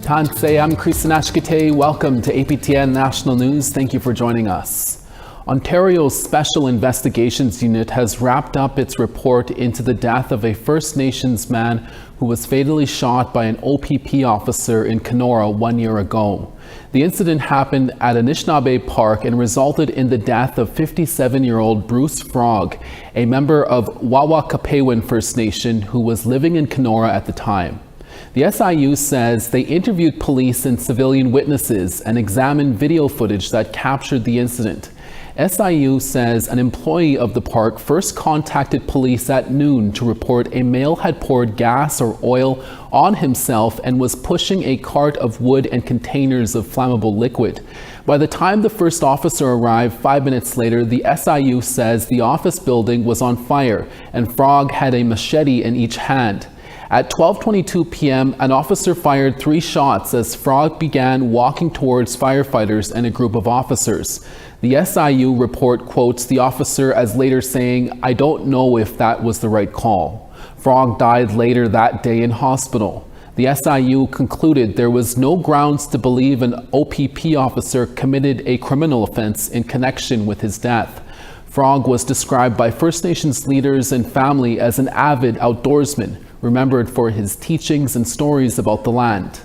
Tansei, I'm Kristanashkite. Welcome to APTN National News. Thank you for joining us. Ontario's Special Investigations Unit has wrapped up its report into the death of a First Nations man who was fatally shot by an OPP officer in Kenora 1 year ago. The incident happened at Anishinaabe Park and resulted in the death of 57-year-old Bruce Frog, a member of Wawakapewin First Nation who was living in Kenora at the time. The SIU says they interviewed police and civilian witnesses and examined video footage that captured the incident. SIU says an employee of the park first contacted police at noon to report a male had poured gas or oil on himself and was pushing a cart of wood and containers of flammable liquid. By the time the first officer arrived 5 minutes later, the SIU says the office building was on fire and Frog had a machete in each hand. At 12:22 p.m., an officer fired 3 shots as Frog began walking towards firefighters and a group of officers. The SIU report quotes the officer as later saying, "I don't know if that was the right call." Frog died later that day in hospital. The SIU concluded there was no grounds to believe an OPP officer committed a criminal offense in connection with his death. Frog was described by First Nations leaders and family as an avid outdoorsman, remembered for his teachings and stories about the land.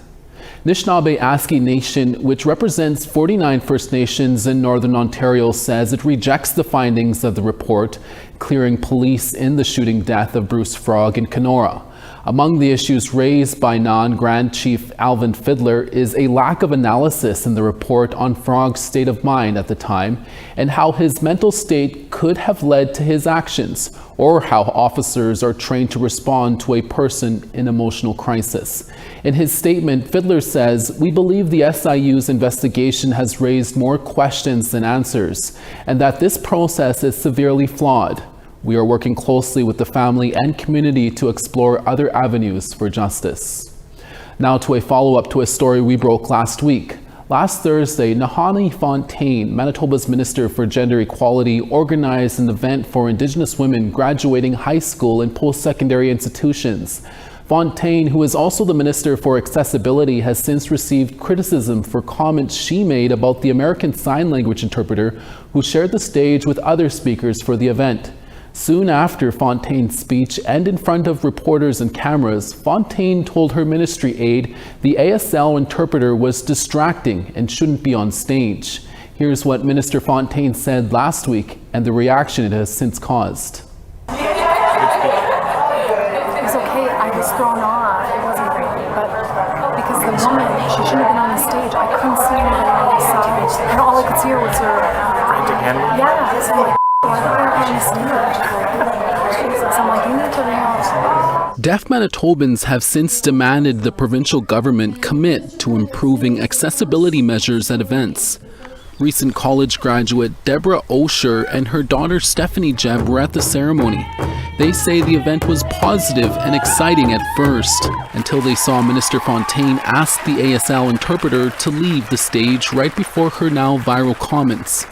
Anishinaabe Nation, which represents 49 First Nations in Northern Ontario, says it rejects the findings of the report, clearing police in the shooting death of Bruce Frog in Kenora. Among the issues raised by Non-Grand Chief Alvin Fiddler is a lack of analysis in the report on Frog's state of mind at the time and how his mental state could have led to his actions, or how officers are trained to respond to a person in emotional crisis. In his statement, Fiddler says, "We believe the SIU's investigation has raised more questions than answers, and that this process is severely flawed. We are working closely with the family and community to explore other avenues for justice." Now to a follow-up to a story we broke last week. Last Thursday, Nahani Fontaine, Manitoba's Minister for Gender Equality, organized an event for Indigenous women graduating high school and post-secondary institutions. Fontaine, who is also the Minister for Accessibility, has since received criticism for comments she made about the American Sign Language interpreter who shared the stage with other speakers for the event. Soon after Fontaine's speech and in front of reporters and cameras, Fontaine told her ministry aide the ASL interpreter was distracting and shouldn't be on stage. Here's what Minister Fontaine said last week and the reaction it has since caused. It was okay, I was thrown off, it wasn't great, but because the woman, she shouldn't have been on the stage. I couldn't see anybody on the stage, and all I could see her was her... Yeah, so I'm like, why did I on the stage? I'm like, you need to realize. Deaf Manitobans have since demanded the provincial government commit to improving accessibility measures at events. Recent college graduate Deborah Osher and her daughter Stephanie Jeb were at the ceremony. They say the event was positive and exciting at first, until they saw Minister Fontaine ask the ASL interpreter to leave the stage right before her now viral comments.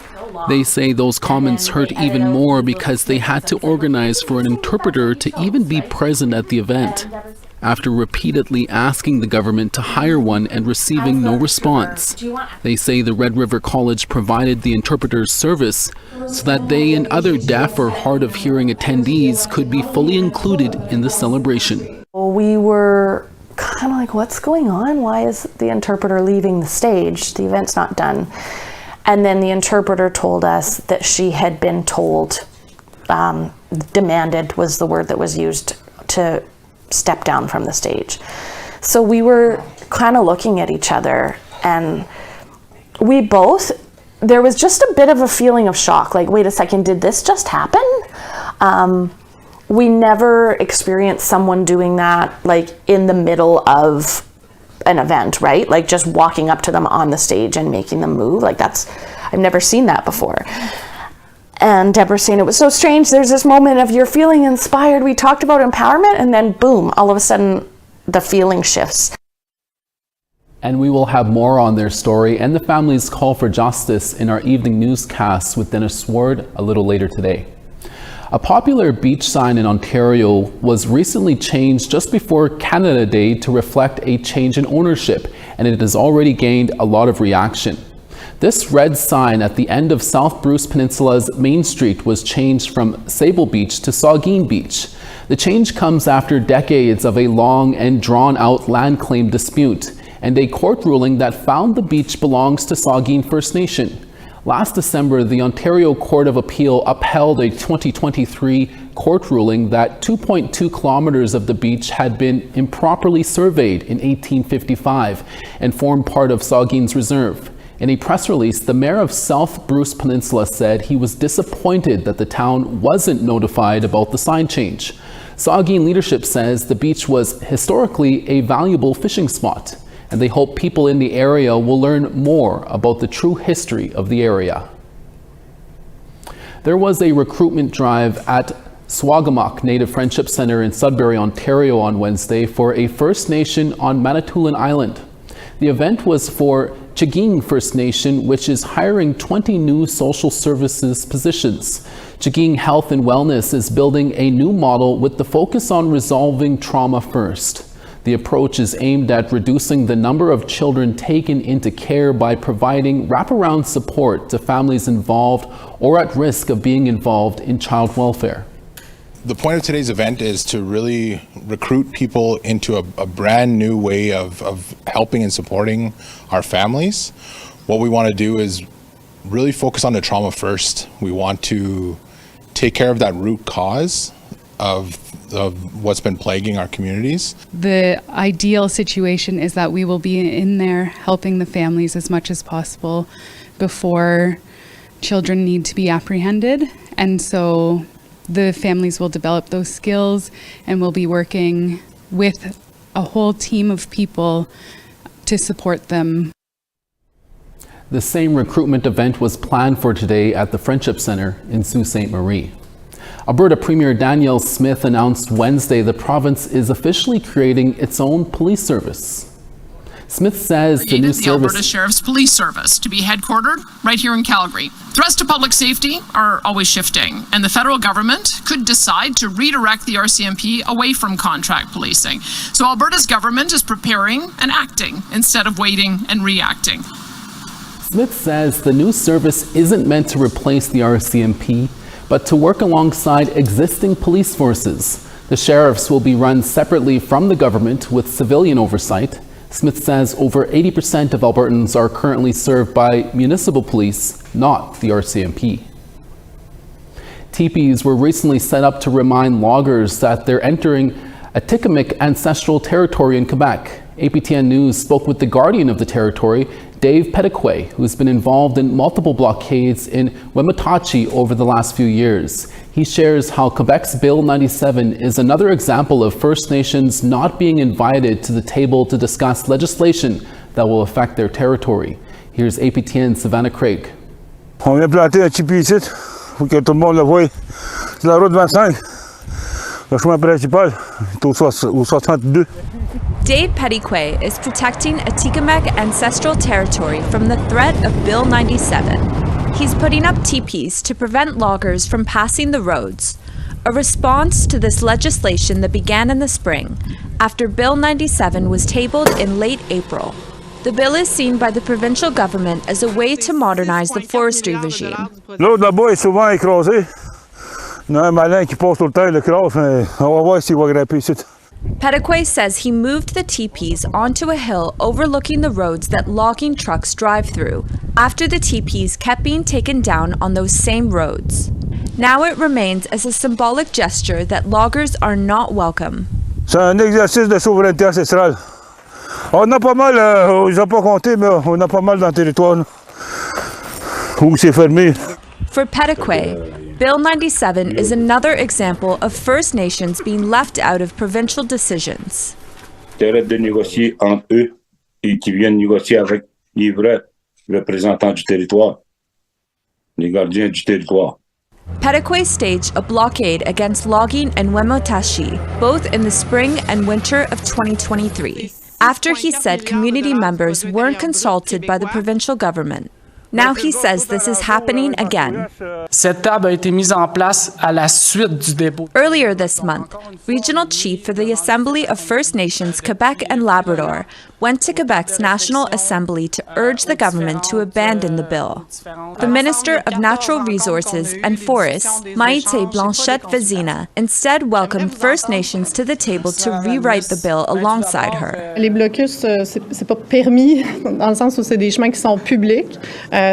They say those comments hurt even more because they had to organize for an interpreter to even be present at the event, after repeatedly asking the government to hire one and receiving no response. They say the Red River College provided the interpreter's service so that they and other deaf or hard of hearing attendees could be fully included in the celebration. We were kind of like, what's going on? Why is the interpreter leaving the stage? The event's not done. And then the interpreter told us that she had been told, demanded was the word that was used, to step down from the stage. So we were kind of looking at each other, and we both, there was just a bit of a feeling of shock, like, wait a second, did this just happen? We never experienced someone doing that like in the middle of an event, right? Like just walking up to them on the stage and making them move. Like I've never seen that before. And Deborah's saying it was so strange. There's this moment of you're feeling inspired. We talked about empowerment, and then boom, all of a sudden the feeling shifts. And we will have more on their story and the family's call for justice in our evening newscasts with Dennis Ward a little later today. A popular beach sign in Ontario was recently changed just before Canada Day to reflect a change in ownership, and it has already gained a lot of reaction. This red sign at the end of South Bruce Peninsula's Main Street was changed from Sable Beach to Saugeen Beach. The change comes after decades of a long and drawn-out land claim dispute and a court ruling that found the beach belongs to Saugeen First Nation. Last December, the Ontario Court of Appeal upheld a 2023 court ruling that 2.2 kilometers of the beach had been improperly surveyed in 1855 and formed part of Saugeen's reserve. In a press release, the mayor of South Bruce Peninsula said he was disappointed that the town wasn't notified about the sign change. Saugeen leadership says the beach was historically a valuable fishing spot, and they hope people in the area will learn more about the true history of the area. There was a recruitment drive at Swagamok Native Friendship Centre in Sudbury, Ontario on Wednesday for a First Nation on Manitoulin Island. The event was for Chaging First Nation, which is hiring 20 new social services positions. Chaging Health and Wellness is building a new model with the focus on resolving trauma first. The approach is aimed at reducing the number of children taken into care by providing wraparound support to families involved or at risk of being involved in child welfare. The point of today's event is to really recruit people into a brand new way of helping and supporting our families. What we want to do is really focus on the trauma first. We want to take care of that root cause of what's been plaguing our communities. The ideal situation is that we will be in there helping the families as much as possible before children need to be apprehended. And so the families will develop those skills and will be working with a whole team of people to support them. The same recruitment event was planned for today at the Friendship Centre in Sault Ste. Marie. Alberta Premier Danielle Smith announced Wednesday the province is officially creating its own police service. Smith says the new service... Alberta Sheriff's Police Service to be headquartered right here in Calgary. Threats to public safety are always shifting, and the federal government could decide to redirect the RCMP away from contract policing. So Alberta's government is preparing and acting instead of waiting and reacting. Smith says the new service isn't meant to replace the RCMP, but to work alongside existing police forces. The sheriffs will be run separately from the government with civilian oversight. Smith says over 80% of Albertans are currently served by municipal police, not the RCMP. Teepees were recently set up to remind loggers that they're entering Atikamekw ancestral territory in Quebec. APTN News spoke with the guardian of the territory, Dave Petitquay, who has been involved in multiple blockades in Wematachi over the last few years. He shares how Quebec's Bill 97 is another example of First Nations not being invited to the table to discuss legislation that will affect their territory. Here's APTN's Savannah Craig. On vient planter un tipi ici, pour que tout le monde le voie. C'est la route 25. Le chemin principal est au 62. Dave Petitquay is protecting Atikamekw ancestral territory from the threat of Bill 97. He's putting up teepees to prevent loggers from passing the roads, a response to this legislation that began in the spring after Bill 97 was tabled in late April. The bill is seen by the provincial government as a way to modernize the forestry regime. L'autre là-bas est souvent écrasé. Il y a un malin qui passe tout le temps, il l'écrase, mais on va voir s'il va grimper ici. Petitquay says he moved the teepees onto a hill overlooking the roads that logging trucks drive through, after the teepees kept being taken down on those same roads. Now it remains as a symbolic gesture that loggers are not welcome. C'est un exercice de souveraineté ancestrale. On a pas mal, je n'ai pas compté, mais on a pas mal dans le territoire où c'est fermé. For Petitquay, Bill 97 is another example of First Nations being left out of provincial decisions. Arrête de négocier entre eux et qui viennent négocier avec les vrais représentants du territoire, les gardiens du territoire. Petitquay staged a blockade against logging in Wematachi, both in the spring and winter of 2023, after he said community members weren't consulted by the provincial government. Now he says this is happening again. Cette table a été mise en place à la suite du dépôt. Earlier this month, Regional Chief for the Assembly of First Nations Quebec and Labrador went to Quebec's National Assembly to urge the government to abandon the bill. The Minister of Natural Resources and Forests, Maite Blanchette-Vezina, instead welcomed First Nations to the table to rewrite the bill alongside her. Les blocus, c'est pas permis dans le sens où c'est des chemins qui sont publics.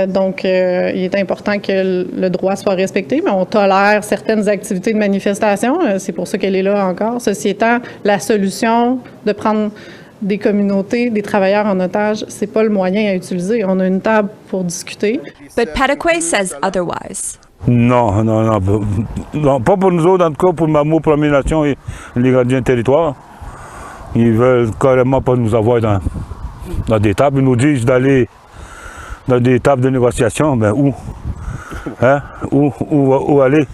Donc, il est important que le droit soit respecté, mais on tolère certaines activités de manifestation. C'est pour ça qu'elle est là encore. Ceci étant, la solution de prendre des communautés, des travailleurs en otage, c'est pas le moyen à utiliser. On a une table pour discuter. But Petitquay says otherwise. Non, pas pour nous autres, en tout cas pour Mamo, Première Nation et les gardiens de territoire. Ils veulent carrément pas nous avoir dans des tables. Ils nous disent d'aller dans des tables de négociation, ben où? Hein? Où aller?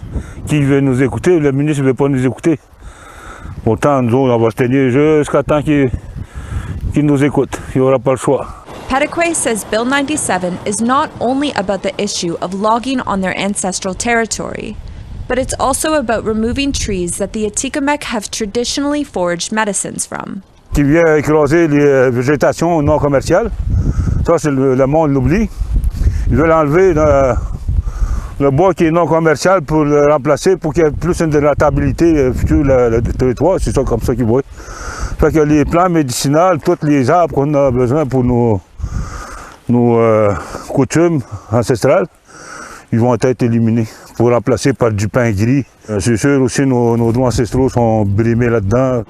Qui veut nous écouter? Le ministre ne veut pas nous écouter. Pourtant, nous autres, on va se tenir jusqu'à temps qu'il nous écoute. Il n'y aura pas le choix. Petitquay says Bill 97 is not only about the issue of logging on their ancestral territory, but it's also about removing trees that the Atikamekw have traditionally foraged medicines from. Qui vient écraser les végétations non commerciales. Ça, c'est le monde l'oublie. Ils veulent enlever le bois qui est non commercial pour le remplacer pour qu'il y ait plus de rentabilité sur le territoire. C'est ça comme ça qu'ils voient. Fait que les plantes médicinales, tous les arbres qu'on a besoin pour nos coutumes ancestrales, ils vont être éliminés pour remplacer par du pain gris. C'est sûr aussi nos droits ancestraux sont brimés là-dedans.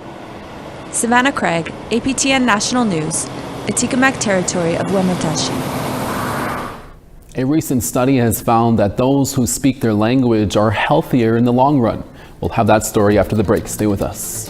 Savannah Craig, APTN National News, Atikamekw Territory of Wamatashi. A recent study has found that those who speak their language are healthier in the long run. We'll have that story after the break. Stay with us.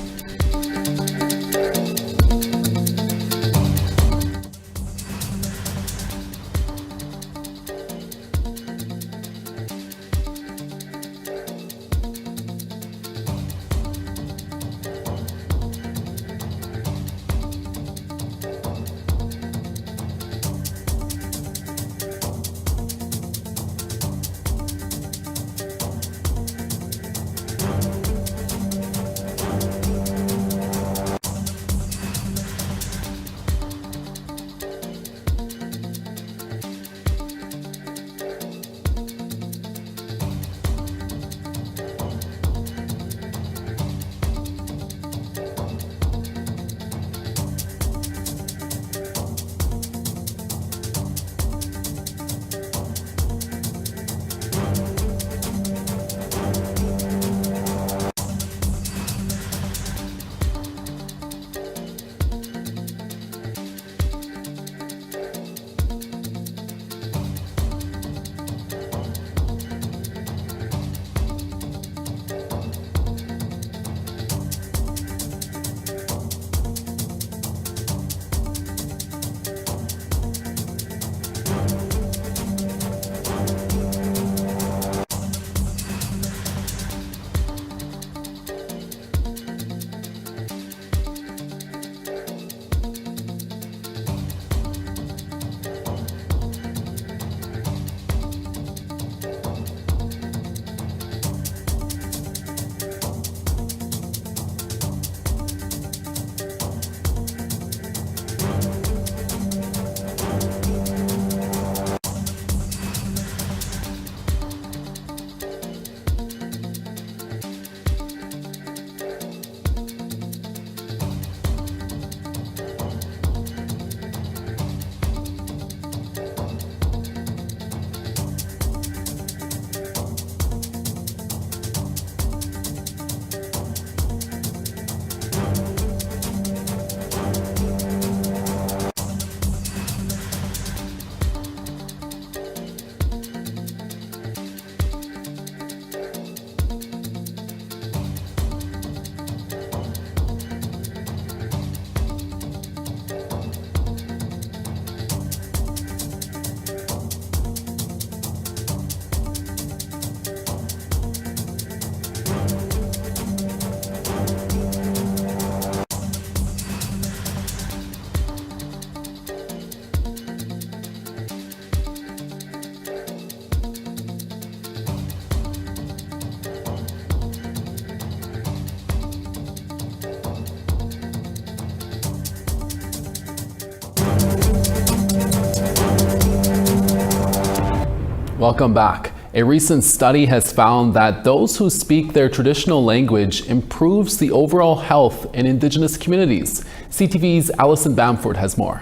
Welcome back. A recent study has found that those who speak their traditional language improves the overall health in Indigenous communities. CTV's Alison Bamford has more.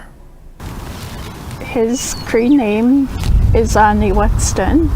His Cree name is Aniwatstun,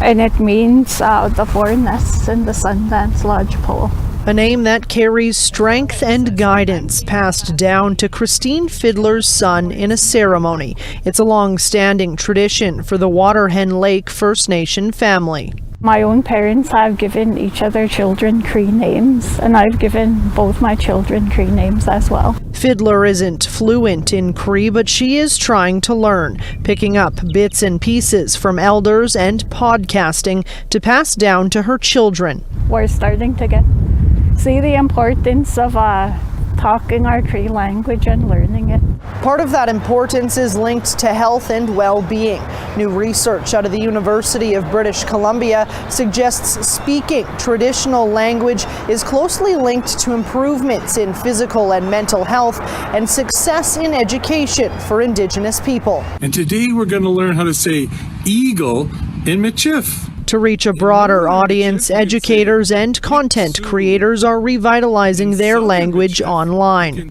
and it means the four nests in the Sundance Lodgepole. A name that carries strength and guidance passed down to Christine Fiddler's son in a ceremony. It's a long-standing tradition for the Waterhen Lake First Nation family. My own parents have given each of their children Cree names, and I've given both my children Cree names as well. Fiddler isn't fluent in Cree, but she is trying to learn, picking up bits and pieces from elders and podcasting to pass down to her children. We're starting to see the importance of talking our Cree language and learning it. Part of that importance is linked to health and well-being. New research out of the University of British Columbia suggests speaking traditional language is closely linked to improvements in physical and mental health and success in education for Indigenous people. And today we're going to learn how to say eagle in Michif. To reach a broader audience, educators and content creators are revitalizing their language online.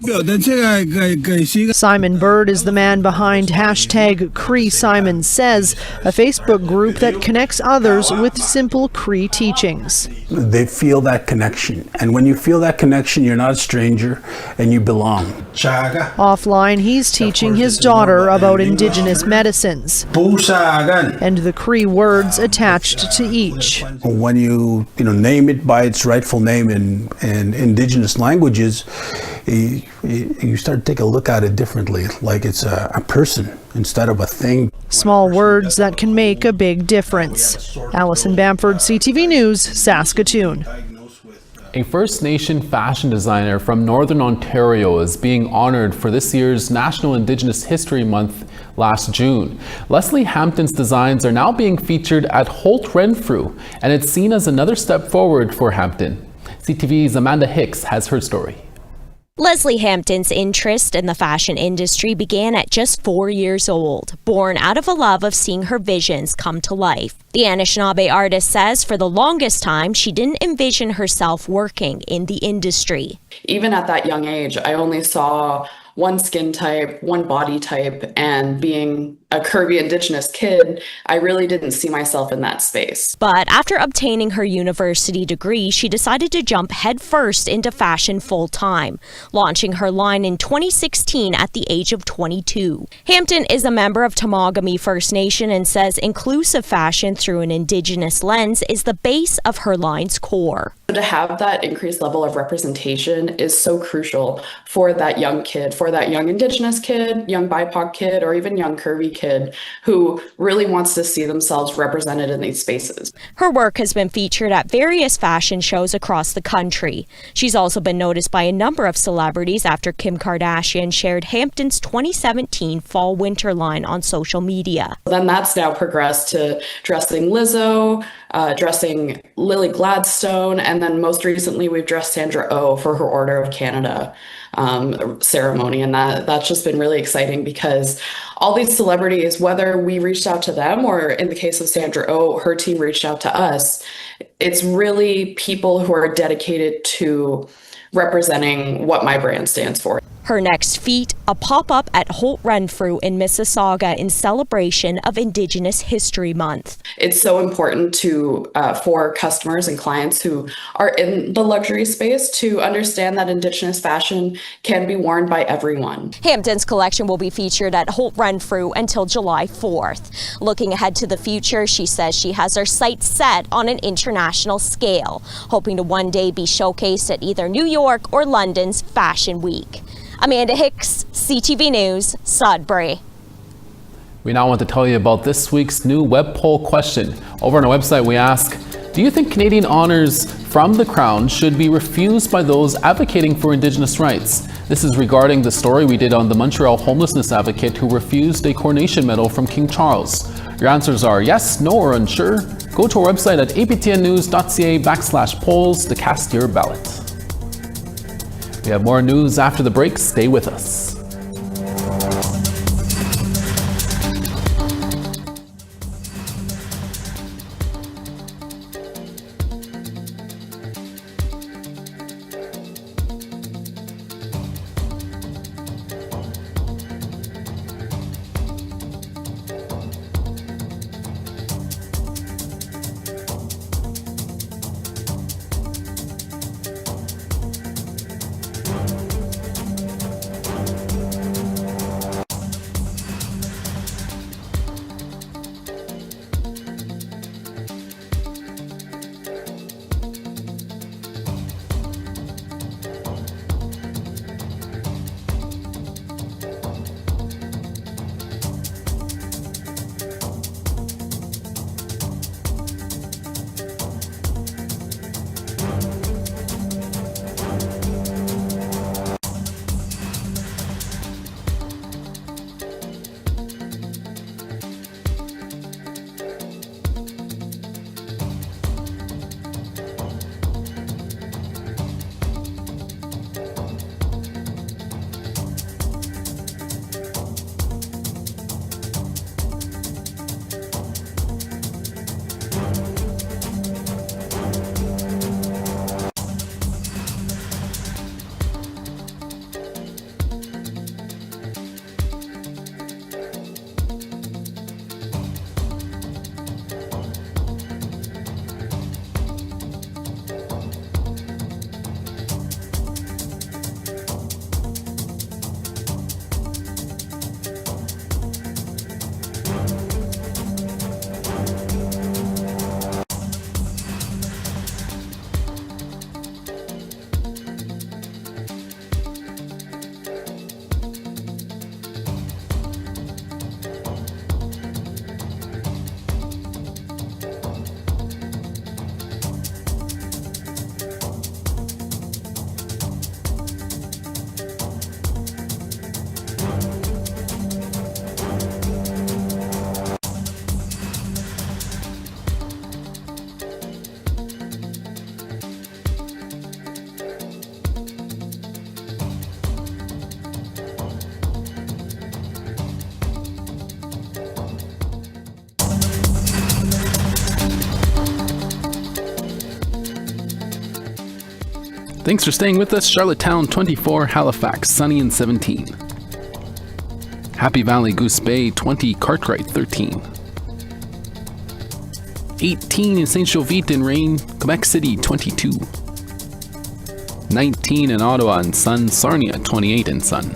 Simon Bird is the man behind #CreeSimonSays, a Facebook group that connects others with simple Cree teachings. They feel that connection, and when you feel that connection, you're not a stranger and you belong. Offline, he's teaching his daughter about Indigenous medicines and the Cree words attached to each. When you name it by its rightful name in Indigenous languages, you start to take a look at it differently, like it's a person instead of a thing. Small words that can make a big difference. Alison Bamford, CTV News, Saskatoon. A First Nation fashion designer from Northern Ontario is being honored for this year's National Indigenous History Month last June. Leslie Hampton's designs are now being featured at Holt Renfrew, and it's seen as another step forward for Hampton. CTV's Amanda Hicks has her story. Leslie Hampton's interest in the fashion industry began at just 4 years old, born out of a love of seeing her visions come to life. The Anishinaabe artist says for the longest time, she didn't envision herself working in the industry. Even at that young age, I only saw one skin type, one body type, and being a curvy Indigenous kid, I really didn't see myself in that space. But after obtaining her university degree, she decided to jump headfirst into fashion full-time, launching her line in 2016 at the age of 22. Hampton is a member of Tamagami First Nation and says inclusive fashion through an Indigenous lens is the base of her line's core. To have that increased level of representation is so crucial for that young kid, for that young Indigenous kid, young BIPOC kid, or even young curvy kid who really wants to see themselves represented in these spaces. Her work has been featured at various fashion shows across the country. She's also been noticed by a number of celebrities after Kim Kardashian shared Hampton's 2017 fall-winter line on social media. Then that's now progressed to dressing Lizzo, dressing Lily Gladstone, and then most recently we've dressed Sandra Oh for her Order of Canada ceremony, and that's just been really exciting because all these celebrities, whether we reached out to them or in the case of Sandra Oh, her team reached out to us, it's really people who are dedicated to representing what my brand stands for. Her next feat, a pop-up at Holt Renfrew in Mississauga in celebration of Indigenous History Month. It's so important for customers and clients who are in the luxury space to understand that Indigenous fashion can be worn by everyone. Hampton's collection will be featured at Holt Renfrew until July 4th. Looking ahead to the future, she says she has her sights set on an international scale, hoping to one day be showcased at either New York or London's Fashion Week. Amanda Hicks, CTV News, Sudbury. We now want to tell you about this week's new web poll question. Over on our website, we ask, do you think Canadian honors from the Crown should be refused by those advocating for Indigenous rights? This is regarding the story we did on the Montreal homelessness advocate who refused a coronation medal from King Charles. Your answers are yes, no, or unsure. Go to our website at aptnnews.ca/polls to cast your ballot. We have more news after the break. Stay with us. Thanks for staying with us. Charlottetown 24, Halifax sunny and 17. Happy Valley Goose Bay 20, Cartwright 13. 18 in St. Jovite in rain, Quebec City 22. 19 in Ottawa and sun, Sarnia 28 in sun.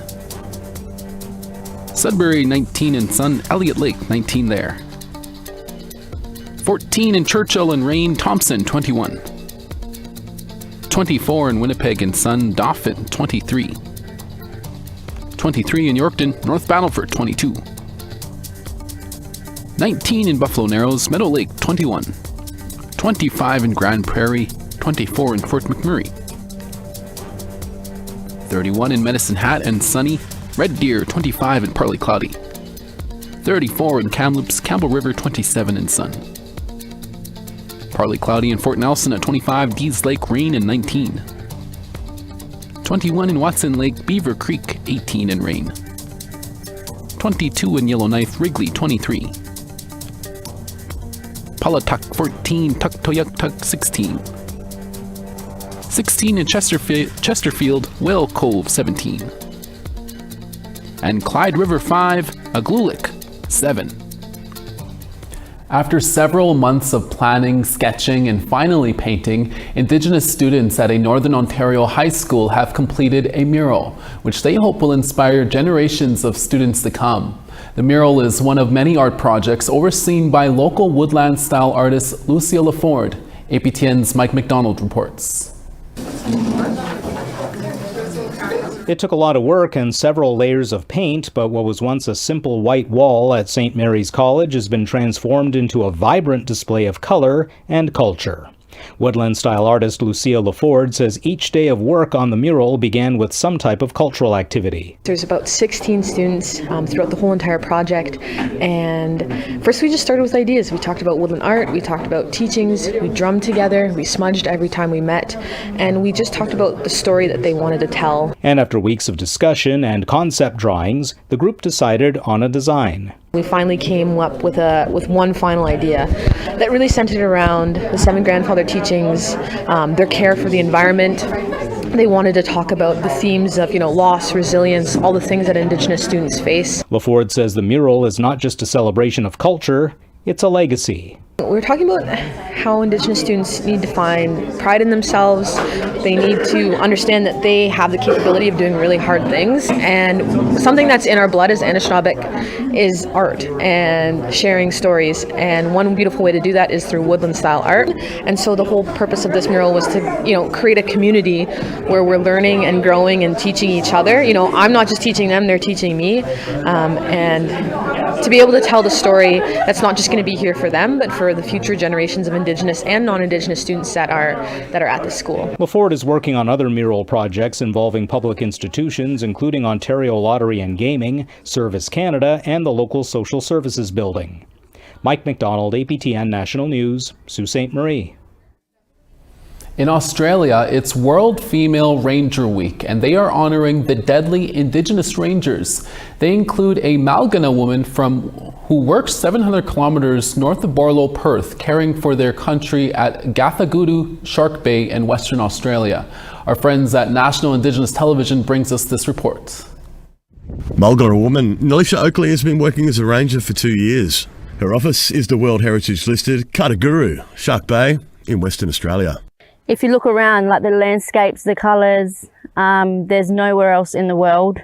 Sudbury 19 in sun, Elliott Lake 19 there. 14 in Churchill and rain, Thompson 21. 24 in Winnipeg and sun, Dauphin 23. 23 in Yorkton, North Battleford 22. 19 in Buffalo Narrows, Meadow Lake 21. 25 in Grand Prairie, 24 in Fort McMurray. 31 in Medicine Hat and sunny, Red Deer 25 and partly cloudy. 34 in Kamloops, Campbell River 27 and sun. Partly cloudy in Fort Nelson at 25, Dees Lake rain and 19. 21 in Watson Lake, Beaver Creek 18 and rain. 22 in Yellowknife, Wrigley 23. Palatuk 14, Tuktoyaktuk 16. 16 in Chesterfield, Whale Cove 17. And Clyde River 5, Aglulik 7. After several months of planning, sketching, and finally painting, Indigenous students at a Northern Ontario high school have completed a mural, which they hope will inspire generations of students to come. The mural is one of many art projects overseen by local woodland-style artist Lucia LaForde. APTN's Mike McDonald reports. It took a lot of work and several layers of paint, but what was once a simple white wall at St. Mary's College has been transformed into a vibrant display of color and culture. Woodland-style artist Lucia LaForde says each day of work on the mural began with some type of cultural activity. There's about 16 students throughout the whole entire project, and first we just started with ideas. We talked about woodland art, we talked about teachings, we drummed together, we smudged every time we met, and we just talked about the story that they wanted to tell. And after weeks of discussion and concept drawings, the group decided on a design. We finally came up with one final idea that really centered around the 7 grandfather teachings, their care for the environment. They wanted to talk about the themes of, loss, resilience, all the things that Indigenous students face. LaForde says the mural is not just a celebration of culture, it's a legacy. We're talking about how Indigenous students need to find pride in themselves. They need to understand that they have the capability of doing really hard things. And something that's in our blood as Anishinaabe is art and sharing stories. And one beautiful way to do that is through woodland-style art. And so the whole purpose of this mural was to, create a community where we're learning and growing and teaching each other. I'm not just teaching them, they're teaching me. And to be able to tell the story that's not just going to be here for them, but for the future generations of Indigenous and non-Indigenous students that are at the school. LaForde is working on other mural projects involving public institutions, including Ontario Lottery and Gaming, Service Canada, and the local Social Services Building. Mike McDonald, APTN National News, Sault Ste. Marie. In Australia, it's World Female Ranger Week, and they are honoring the deadly Indigenous Rangers. They include a Malgana woman who works 700 kilometers north of Borlow, Perth, caring for their country at Gathagudu Shark Bay in Western Australia. Our friends at National Indigenous Television brings us this report. Malgana woman Nelisha Oakley has been working as a ranger for 2 years. Her office is the World Heritage listed Gathagudu Shark Bay in Western Australia. If you look around, like the landscapes, the colours, there's nowhere else in the world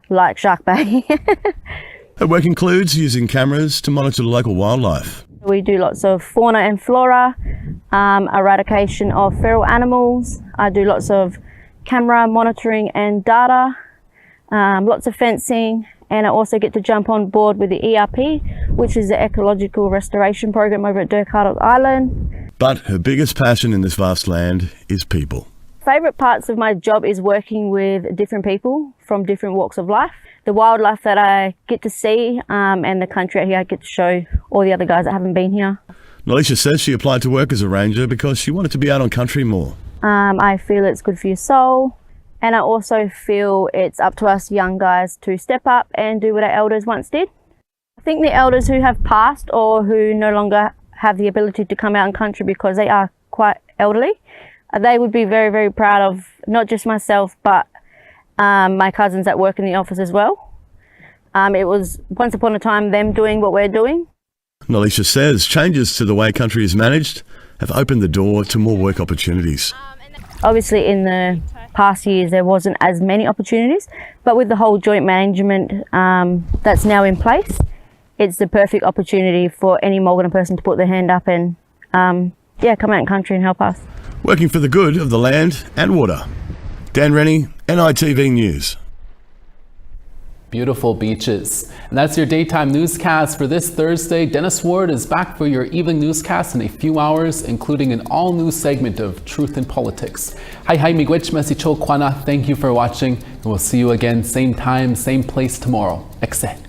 like Shark Bay. Her work includes using cameras to monitor the local wildlife. We do lots of fauna and flora, eradication of feral animals. I do lots of camera monitoring and data, lots of fencing, and I also get to jump on board with the ERP, which is the Ecological Restoration Program over at Dirk Island. But her biggest passion in this vast land is people. Favourite parts of my job is working with different people from different walks of life. The wildlife that I get to see and the country out here I get to show all the other guys that haven't been here. Nelisha says she applied to work as a ranger because she wanted to be out on country more. I feel it's good for your soul, and I also feel it's up to us young guys to step up and do what our elders once did. I think the elders who have passed or who no longer have the ability to come out in country because they are quite elderly, they would be very, very proud of not just myself, but my cousins that work in the office as well. It was once upon a time them doing what we're doing. Nalisha says changes to the way country is managed have opened the door to more work opportunities. Obviously in the past years there wasn't as many opportunities, but with the whole joint management that's now in place, it's the perfect opportunity for any Mulgana person to put their hand up and come out in country and help us. Working for the good of the land and water. Dan Rennie, NITV News. Beautiful beaches. And that's your daytime newscast for this Thursday. Dennis Ward is back for your evening newscast in a few hours, including an all-new segment of Truth in Politics. Hi, miigwech mesicho kwana. Thank you for watching, and we'll see you again same time, same place tomorrow. Ekse.